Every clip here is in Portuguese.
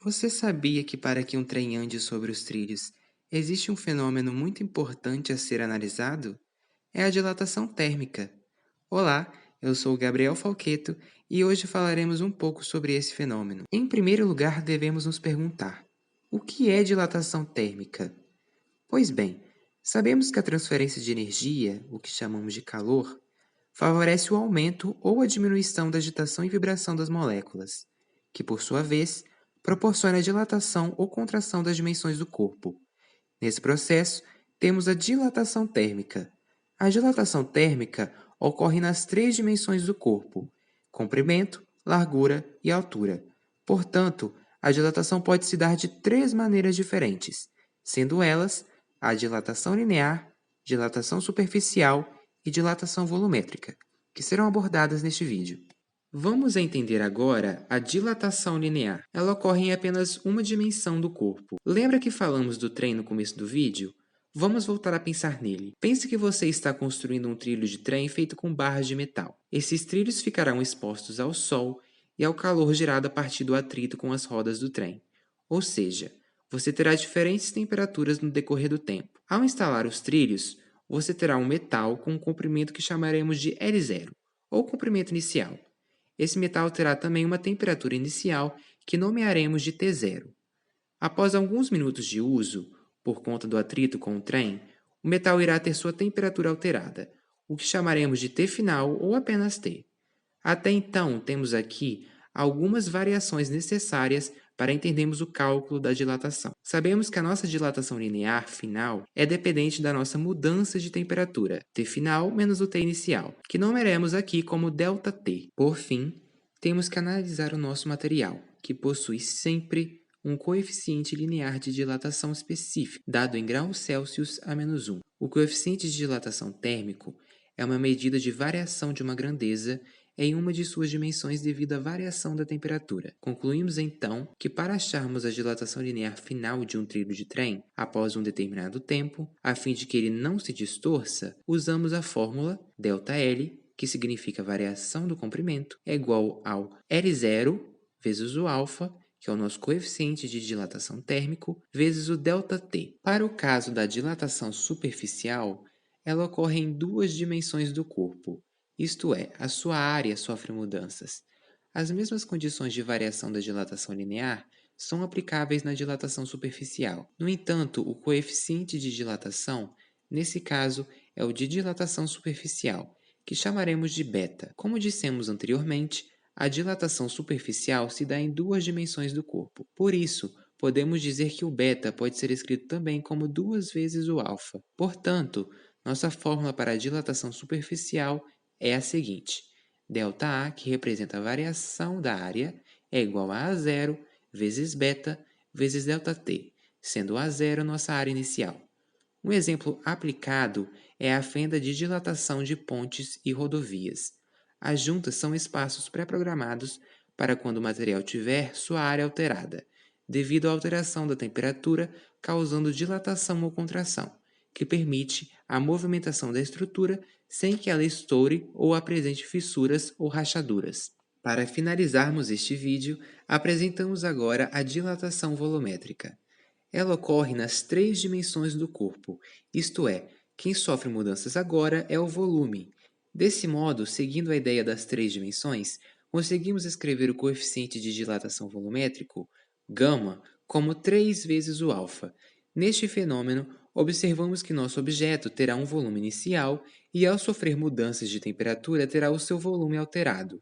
Você sabia que para que um trem ande sobre os trilhos, existe um fenômeno muito importante a ser analisado? É a dilatação térmica. Olá, eu sou o Gabriel Falqueto e hoje falaremos um pouco sobre esse fenômeno. Em primeiro lugar, devemos nos perguntar: o que é dilatação térmica? Pois bem, sabemos que a transferência de energia, o que chamamos de calor, favorece o aumento ou a diminuição da agitação e vibração das moléculas, que, por sua vez, proporciona a dilatação ou contração das dimensões do corpo. Nesse processo, temos a dilatação térmica. A dilatação térmica ocorre nas três dimensões do corpo: comprimento, largura e altura. Portanto, a dilatação pode se dar de três maneiras diferentes, sendo elas a dilatação linear, dilatação superficial e dilatação volumétrica, que serão abordadas neste vídeo. Vamos entender agora a dilatação linear. Ela ocorre em apenas uma dimensão do corpo. Lembra que falamos do trem no começo do vídeo? Vamos voltar a pensar nele. Pense que você está construindo um trilho de trem feito com barras de metal. Esses trilhos ficarão expostos ao sol e ao calor gerado a partir do atrito com as rodas do trem. Ou seja, você terá diferentes temperaturas no decorrer do tempo. Ao instalar os trilhos, você terá um metal com um comprimento que chamaremos de L0, ou comprimento inicial. Esse metal terá também uma temperatura inicial que nomearemos de T0. Após alguns minutos de uso, por conta do atrito com o trem, o metal irá ter sua temperatura alterada, o que chamaremos de T final ou apenas T. Até então, temos aqui algumas variações necessárias para entendermos o cálculo da dilatação. Sabemos que a nossa dilatação linear final é dependente da nossa mudança de temperatura, T final menos o T inicial, que nomearemos aqui como ΔT. Por fim, temos que analisar o nosso material, que possui sempre um coeficiente linear de dilatação específico, dado em graus Celsius a -1. O coeficiente de dilatação térmico é uma medida de variação de uma grandeza em uma de suas dimensões devido à variação da temperatura. Concluímos então que para acharmos a dilatação linear final de um trilho de trem após um determinado tempo, a fim de que ele não se distorça, usamos a fórmula ΔL, que significa variação do comprimento, é igual ao L0 vezes o alfa, que é o nosso coeficiente de dilatação térmico, vezes o ΔT. Para o caso da dilatação superficial, ela ocorre em duas dimensões do corpo, isto é, a sua área sofre mudanças. As mesmas condições de variação da dilatação linear são aplicáveis na dilatação superficial. No entanto, o coeficiente de dilatação, nesse caso, é o de dilatação superficial, que chamaremos de beta. Como dissemos anteriormente, a dilatação superficial se dá em duas dimensões do corpo. Por isso, podemos dizer que o beta pode ser escrito também como 2 vezes o alfa. Portanto, nossa fórmula para a dilatação superficial é a seguinte: ΔA, que representa a variação da área, é igual a A0 vezes beta vezes ΔT, sendo A0 nossa área inicial. Um exemplo aplicado é a fenda de dilatação de pontes e rodovias. As juntas são espaços pré-programados para quando o material tiver sua área alterada, devido à alteração da temperatura causando dilatação ou contração, que permite a movimentação da estrutura sem que ela estoure ou apresente fissuras ou rachaduras. Para finalizarmos este vídeo, apresentamos agora a dilatação volumétrica. Ela ocorre nas três dimensões do corpo, isto é, quem sofre mudanças agora é o volume. Desse modo, seguindo a ideia das três dimensões, conseguimos escrever o coeficiente de dilatação volumétrico, γ, como 3 vezes o alfa. Neste fenômeno, observamos que nosso objeto terá um volume inicial e, ao sofrer mudanças de temperatura, terá o seu volume alterado.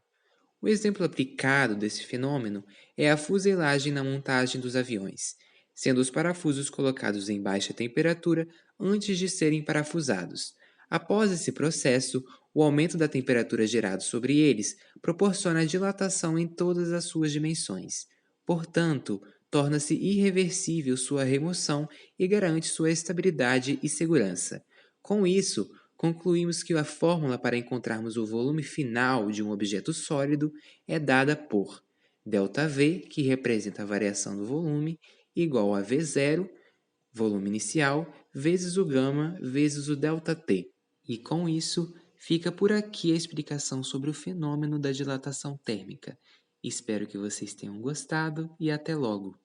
O exemplo aplicado desse fenômeno é a fuselagem na montagem dos aviões, sendo os parafusos colocados em baixa temperatura antes de serem parafusados. Após esse processo, o aumento da temperatura gerado sobre eles proporciona dilatação em todas as suas dimensões. Portanto, torna-se irreversível sua remoção e garante sua estabilidade e segurança. Com isso, concluímos que a fórmula para encontrarmos o volume final de um objeto sólido é dada por ΔV, que representa a variação do volume, igual a V0, volume inicial, vezes o γ, vezes o ΔT. E com isso, fica por aqui a explicação sobre o fenômeno da dilatação térmica. Espero que vocês tenham gostado e até logo!